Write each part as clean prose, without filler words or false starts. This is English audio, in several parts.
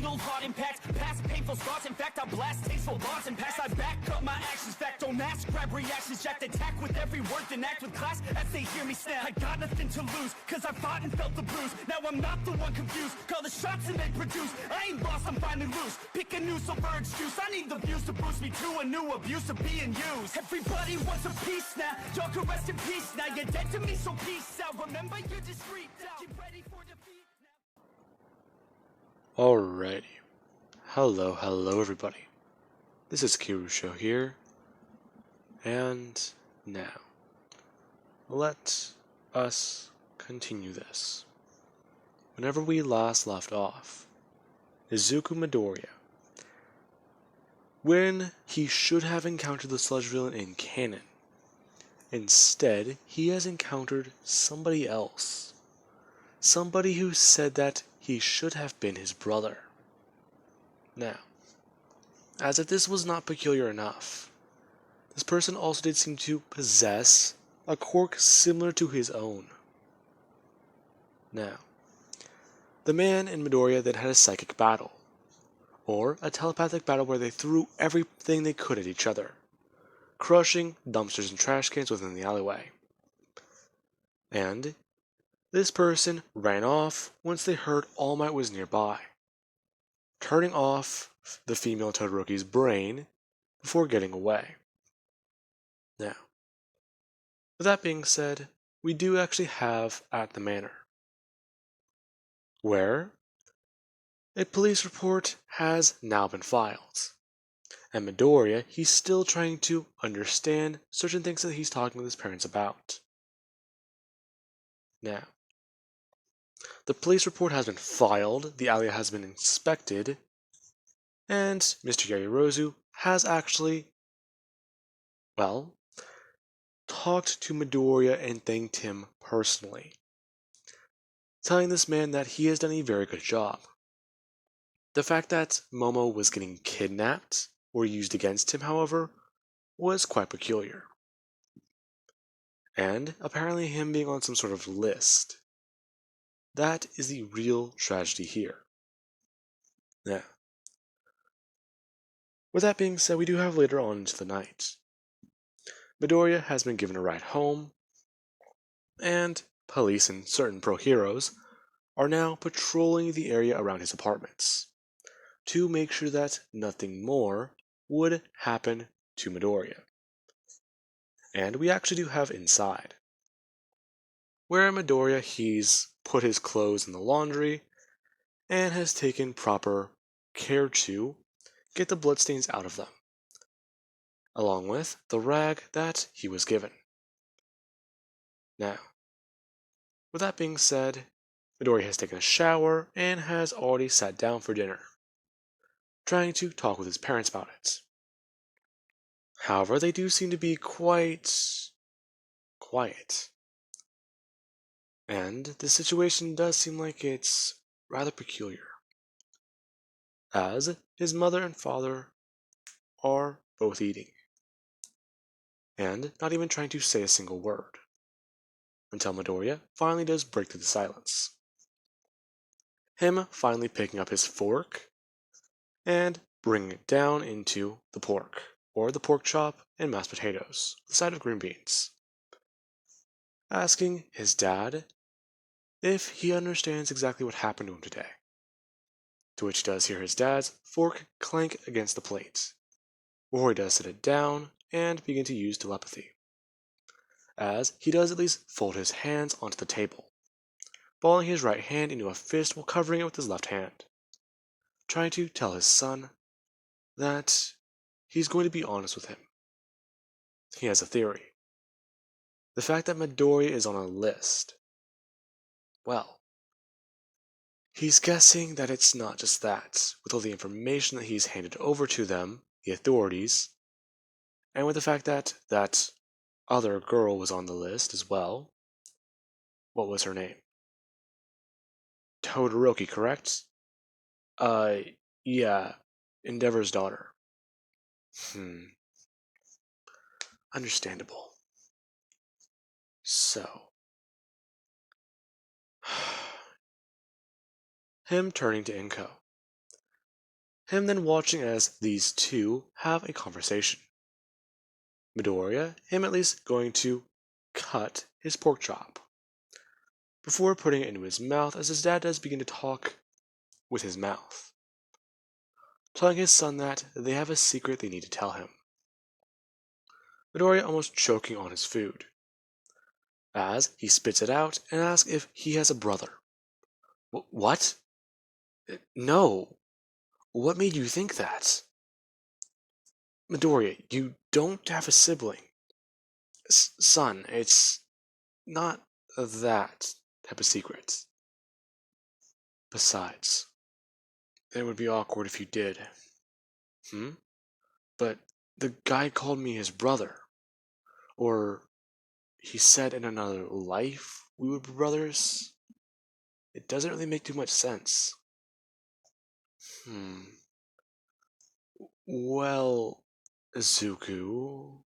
old heart impacts past painful scars. In fact, I blast tasteful bars and pass. I back up my actions. Fact, don't ask, grab reactions. Jacked attack with every word, then act with class as they hear me snap. I got nothing to lose, cause I fought and felt the bruise. Now I'm not the one confused. Call the shots and they produce. I ain't lost, I'm finally loose. Pick a new silver excuse. I need the views to boost me to a new abuse of being used. Everybody wants a piece now. Y'all can rest in peace now. You're dead to me, so peace out. Remember, you're discreet now. Get ready for defeat now. Alrighty. Hello everybody. This is Kirusho here. And now, let us continue this. Whenever we last left off, Izuku Midoriya, when he should have encountered the sludge villain in canon, instead he has encountered somebody else. Somebody who said that he should have been his brother. Now, as if this was not peculiar enough, this person also did seem to possess a quirk similar to his own. Now, the man and Midoriya then had a psychic battle, or a telepathic battle where they threw everything they could at each other, crushing dumpsters and trash cans within the alleyway. And this person ran off once they heard All Might was nearby, turning off the female Todoroki's brain before getting away. Now, with that being said, we do actually have at the manor, where a police report has now been filed. And Midoriya, he's still trying to understand certain things that he's talking with his parents about. Now, the police report has been filed, the area has been inspected, and Mr. Yaoyorozu has actually, talked to Midoriya and thanked him personally, telling this man that he has done a very good job. The fact that Momo was getting kidnapped or used against him, however, was quite peculiar. And apparently him being on some sort of list. That is the real tragedy here. Now, with that being said, we do have later on into the night. Midoriya has been given a ride home, and police and certain pro-heroes are now patrolling the area around his apartments to make sure that nothing more would happen to Midoriya. And we actually do have inside, where Midoriya, he's put his clothes in the laundry and has taken proper care to get the bloodstains out of them, along with the rag that he was given. Now, with that being said, Midoriya has taken a shower and has already sat down for dinner, trying to talk with his parents about it. However, they do seem to be quite quiet. And the situation does seem like it's rather peculiar, as his mother and father are both eating, and not even trying to say a single word, until Midoriya finally does break through the silence. Him finally picking up his fork and bringing it down into the pork, or the pork chop and mashed potatoes, with a side of green beans, asking his dad if he understands exactly what happened to him today. To which he does hear his dad's fork clank against the plate, before he does sit it down and begin to use telepathy, as he does at least fold his hands onto the table, balling his right hand into a fist while covering it with his left hand, trying to tell his son that he's going to be honest with him. He has a theory. The fact that Midoriya is on a list, well, he's guessing that it's not just that, with all the information that he's handed over to them, the authorities, and with the fact that that other girl was on the list as well. What was her name? Todoroki, correct? Yeah, Endeavor's daughter. Understandable. So, him turning to Inko, him then watching as these two have a conversation. Midoriya, him at least going to cut his pork chop before putting it into his mouth as his dad does begin to talk with his mouth, telling his son that they have a secret they need to tell him. Midoriya almost choking on his food, as he spits it out and asks if he has a brother. What? No. What made you think that? Midoriya, you don't have a sibling. Son, it's not that type of secret. Besides, it would be awkward if you did. But the guy called me his brother. Or he said in another life we would be brothers. It doesn't really make too much sense. Well, Zuko,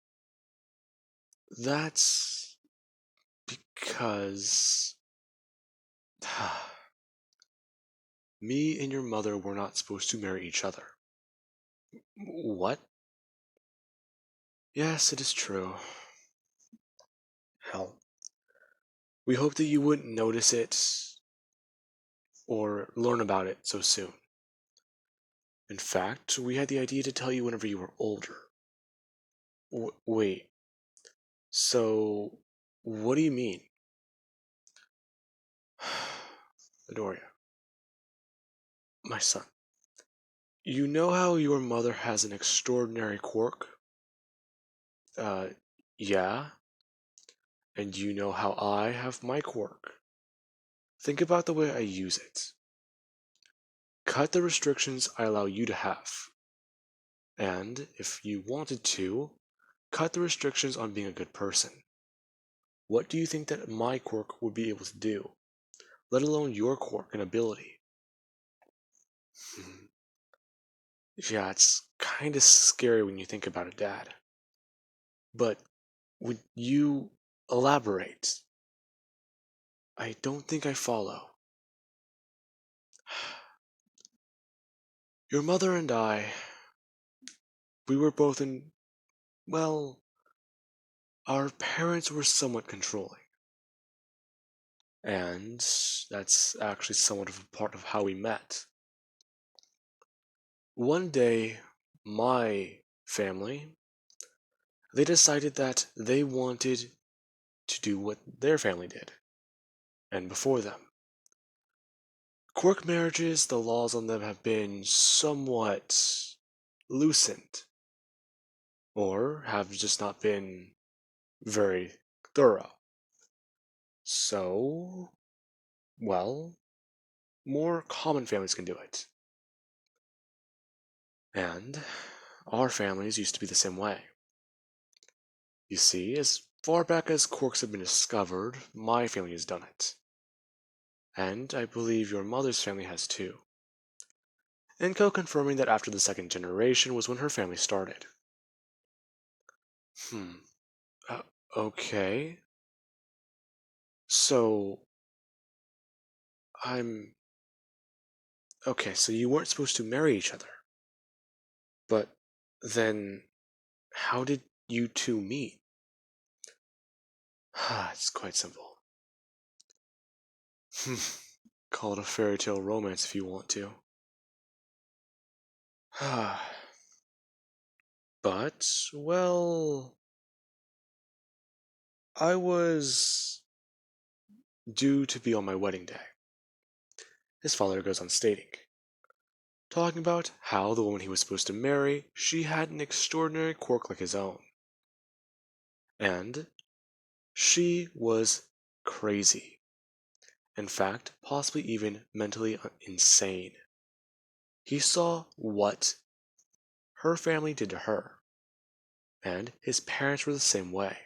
that's because me and your mother were not supposed to marry each other. What? Yes, it is true. Hell, we hope that you wouldn't notice it or learn about it so soon. In fact, we had the idea to tell you whenever you were older. Wait, so what do you mean? Midoriya, my son, you know how your mother has an extraordinary quirk? Yeah. And you know how I have my quirk. Think about the way I use it. Cut the restrictions I allow you to have. And, if you wanted to, cut the restrictions on being a good person. What do you think that my quirk would be able to do? Let alone your quirk and ability. Yeah, it's kinda scary when you think about it, Dad. But would you elaborate? I don't think I follow. Your mother and I, we were both in, well, our parents were somewhat controlling. And that's actually somewhat of a part of how we met. One day, my family, they decided that they wanted to do what their family did, and before them. Quirk marriages, the laws on them have been somewhat loosened, or have just not been very thorough. So, well, more common families can do it. And our families used to be the same way. You see, as far back as quirks have been discovered, my family has done it. And I believe your mother's family has too. Inko confirming that after the second generation was when her family started. Hmm. Uh, okay. So, I'm. Okay, so you weren't supposed to marry each other. But then, how did you two meet? It's quite simple. Call it a fairy tale romance if you want to. But, well, I was due to be on my wedding day. His father goes on stating, talking about how the woman he was supposed to marry, she had an extraordinary quirk like his own. And she was crazy. In fact, possibly even mentally insane. He saw what her family did to her, and his parents were the same way.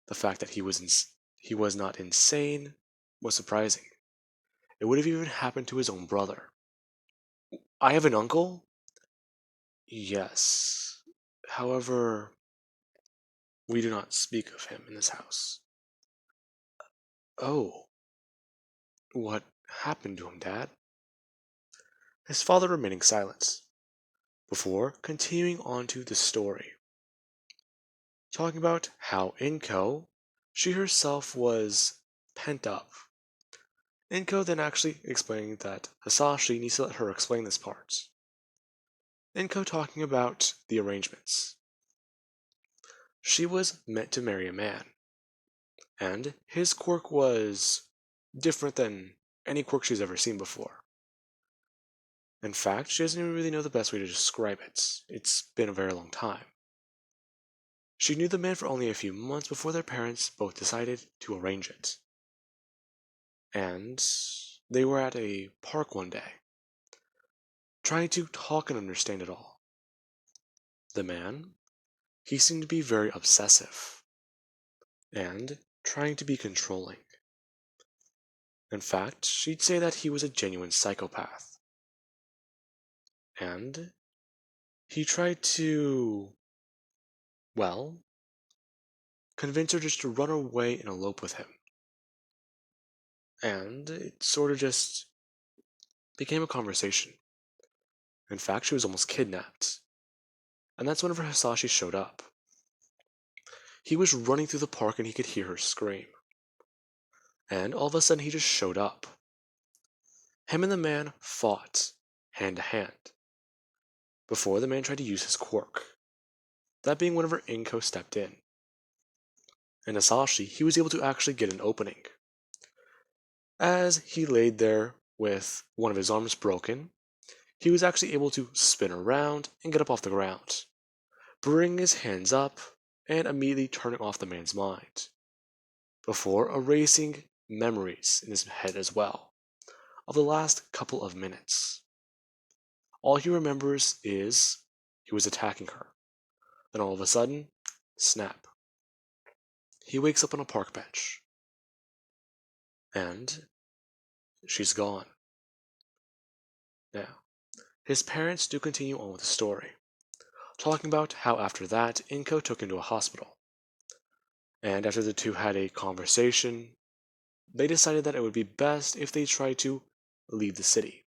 The fact that he was not insane was surprising. It would have even happened to his own brother. I have an uncle? Yes. However, we do not speak of him in this house. Oh, what happened to him, Dad? His father remaining silent. before continuing on to the story, talking about how Inko, she herself was pent up. Inko then actually explaining that Hasashi needs to let her explain this part. Inko talking about the arrangements. She was meant to marry a man, and his quirk was different than any quirk she's ever seen before. In fact, she doesn't even really know the best way to describe it. It's been a very long time. She knew the man for only a few months before their parents both decided to arrange it. And they were at a park one day, trying to talk and understand it all. The man, he seemed to be very obsessive and trying to be controlling. In fact, she'd say that he was a genuine psychopath. And he tried to, well, convince her just to run away and elope with him. And it sort of just became a conversation. In fact, she was almost kidnapped. And that's whenever Hisashi showed up. He was running through the park and he could hear her scream. And all of a sudden he just showed up. Him and the man fought hand to hand before the man tried to use his quirk. That being whenever Inko stepped in. And Hisashi, he was able to actually get an opening. As he laid there with one of his arms broken, he was actually able to spin around and get up off the ground, bring his hands up and immediately turning off the man's mind, before erasing memories in his head as well, of the last couple of minutes. All he remembers is he was attacking her. Then all of a sudden, snap. He wakes up on a park bench. And she's gone. Now, his parents do continue on with the story, talking about how after that, Inko took him to a hospital. And after the two had a conversation, they decided that it would be best if they tried to leave the city.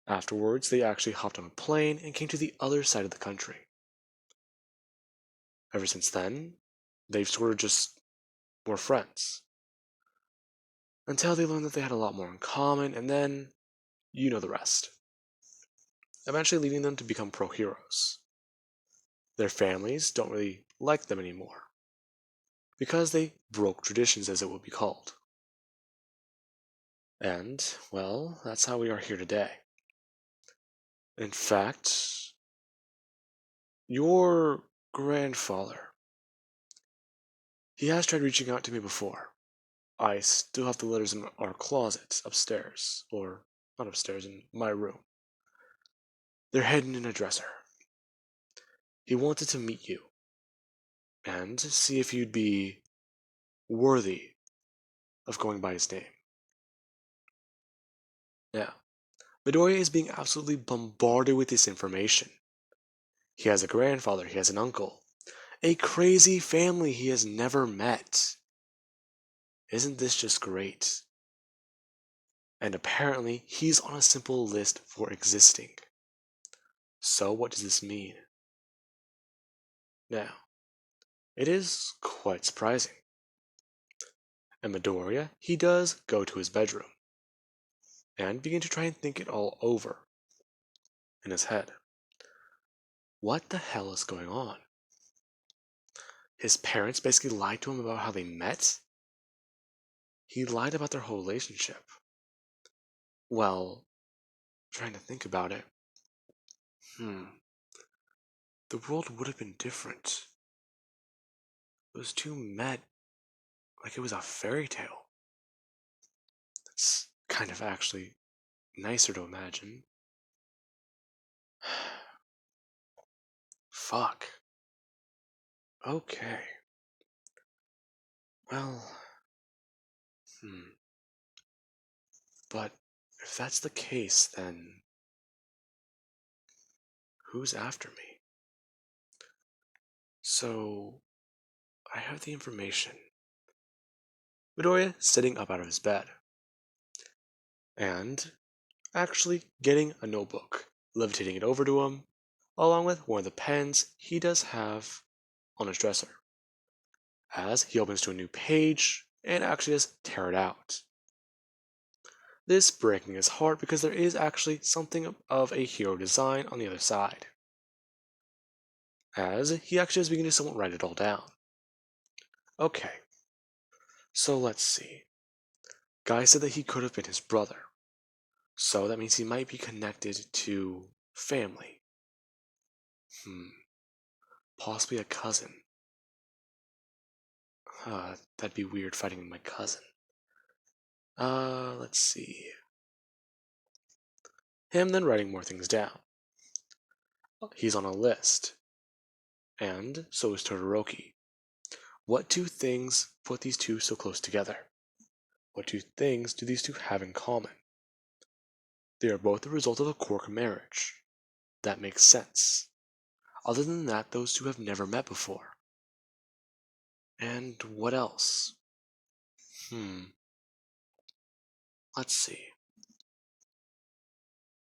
Afterwards, they actually hopped on a plane and came to the other side of the country. Ever since then, they've sort of just were friends. Until they learned that they had a lot more in common, and then, you know the rest. Eventually leading them to become pro-heroes. Their families don't really like them anymore, because they broke traditions, as it would be called. And, well, that's how we are here today. In fact, your grandfather, he has tried reaching out to me before. I still have the letters in our closet upstairs, or not upstairs, in my room. They're hidden in a dresser. He wanted to meet you and see if you'd be worthy of going by his name. Now, Midoriya is being absolutely bombarded with this information. He has a grandfather, he has an uncle, a crazy family he has never met. Isn't this just great? And apparently, he's on a simple list for existing. So what does this mean? Now, it is quite surprising. And Midoriya, he does go to his bedroom and begin to try and think it all over in his head. What the hell is going on? His parents basically lied to him about how they met? He lied about their whole relationship. Well, trying to think about it. The world would have been different. Those two met like it was a fairy tale. That's kind of actually nicer to imagine. Fuck. Okay. Well, But if that's the case, then who's after me? So, I have the information. Midoriya sitting up out of his bed and actually getting a notebook levitating it over to him, along with one of the pens he does have on his dresser, as he opens to a new page and actually just tear it out. This breaking his heart because there is actually something of a hero design on the other side, as he actually is beginning to somewhat write it all down. Okay, so let's see. Guy said that he could have been his brother, so that means he might be connected to family. Possibly a cousin. That'd be weird fighting with my cousin. Let's see. Him then writing more things down. He's on a list. And so is Todoroki. What two things put these two so close together? What two things do these two have in common? They are both the result of a Quirk marriage. That makes sense. Other than that, those two have never met before. And what else? Let's see.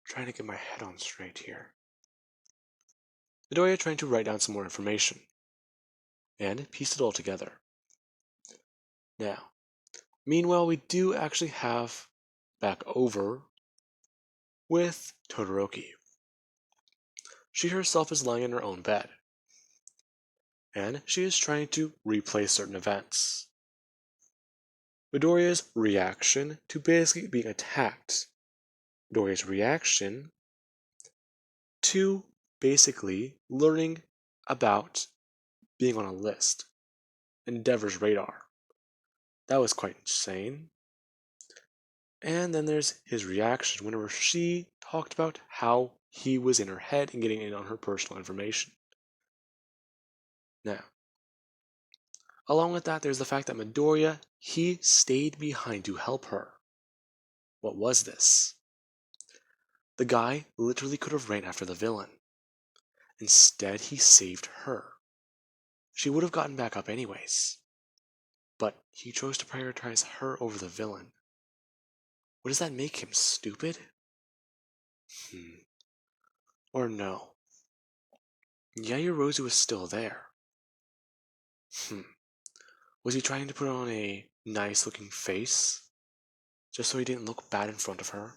Trying to get my head on straight here. Midoriya trying to write down some more information and piece it all together. Now, meanwhile, we do actually have back over with Todoroki. She herself is lying in her own bed, and she is trying to replay certain events. Midoriya's reaction to basically being attacked. Midoriya's reaction to basically learning about being on a list. Endeavor's radar. That was quite insane. And then there's his reaction whenever she talked about how he was in her head and getting in on her personal information. Now, along with that, there's the fact that Midoriya, he stayed behind to help her. What was this? The guy literally could have ran after the villain. Instead, he saved her. She would have gotten back up anyways. But he chose to prioritize her over the villain. What does that make him, stupid? Or no? Yaoyorozu was still there. Was he trying to put on a nice-looking face? Just so he didn't look bad in front of her?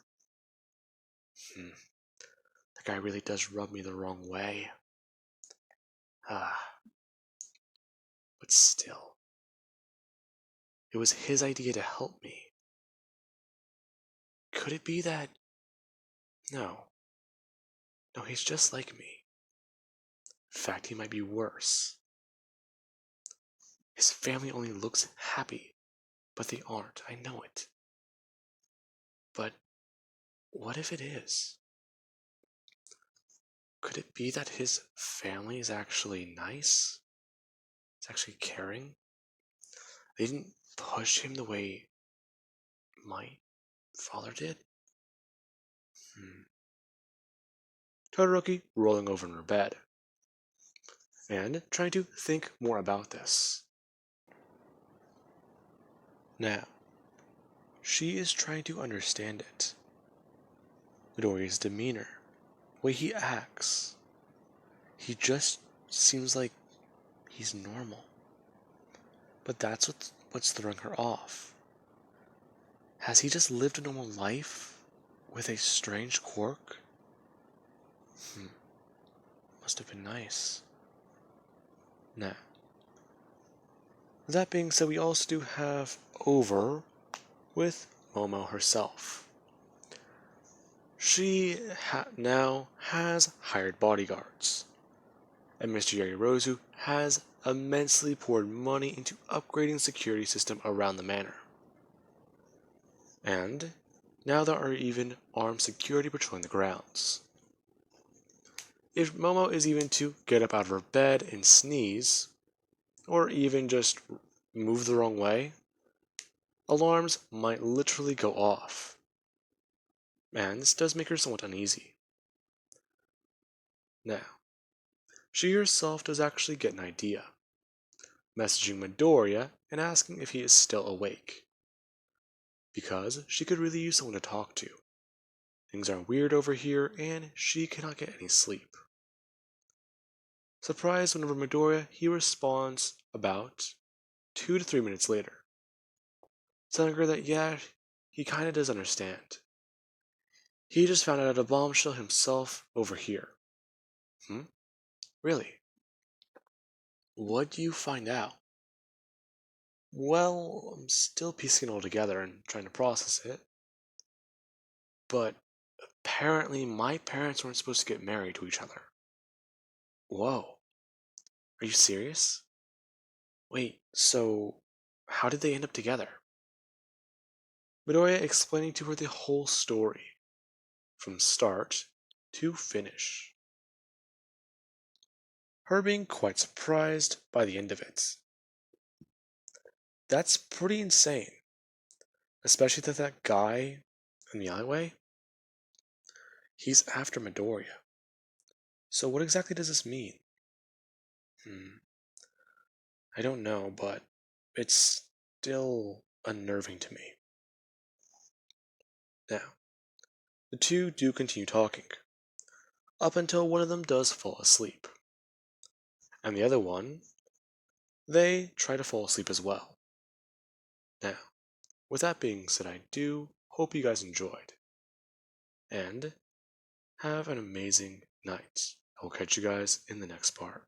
That guy really does rub me the wrong way. But still. It was his idea to help me. Could it be that... No. No, he's just like me. In fact, he might be worse. His family only looks happy, but they aren't. I know it. But what if it is? Could it be that his family is actually nice? It's actually caring? They didn't push him the way my father did? Todoroki rolling over in her bed and trying to think more about this. Now, she is trying to understand it. Midoriya's demeanor, the way he acts. He just seems like he's normal. But that's what's throwing her off. Has he just lived a normal life with a strange quirk? Must have been nice. Now, that being said, we also do have over with Momo herself. She now has hired bodyguards, and Mr. Yaoyorozu has immensely poured money into upgrading the security system around the manor. And now there are even armed security patrolling the grounds. If Momo is even to get up out of her bed and sneeze, or even just move the wrong way, alarms might literally go off. And this does make her somewhat uneasy. Now, she herself does actually get an idea, messaging Midoriya and asking if he is still awake, because she could really use someone to talk to, Things are weird over here, and she cannot get any sleep. Surprised whenever Midoriya, he responds about 2 to 3 minutes later, telling her that yeah, he kinda does understand. He just found out a bombshell himself over here. Really? What do you find out? Well, I'm still piecing it all together and trying to process it. But apparently my parents weren't supposed to get married to each other. Whoa. Are you serious? Wait, so how did they end up together? Midoriya explaining to her the whole story, from start to finish. Her being quite surprised by the end of it. That's pretty insane. Especially that guy in the alleyway, he's after Midoriya. So what exactly does this mean? I don't know, but it's still unnerving to me. Now, the two do continue talking, up until one of them does fall asleep. And the other one, they try to fall asleep as well. Now, with that being said, I do hope you guys enjoyed. And have an amazing night. I will catch you guys in the next part.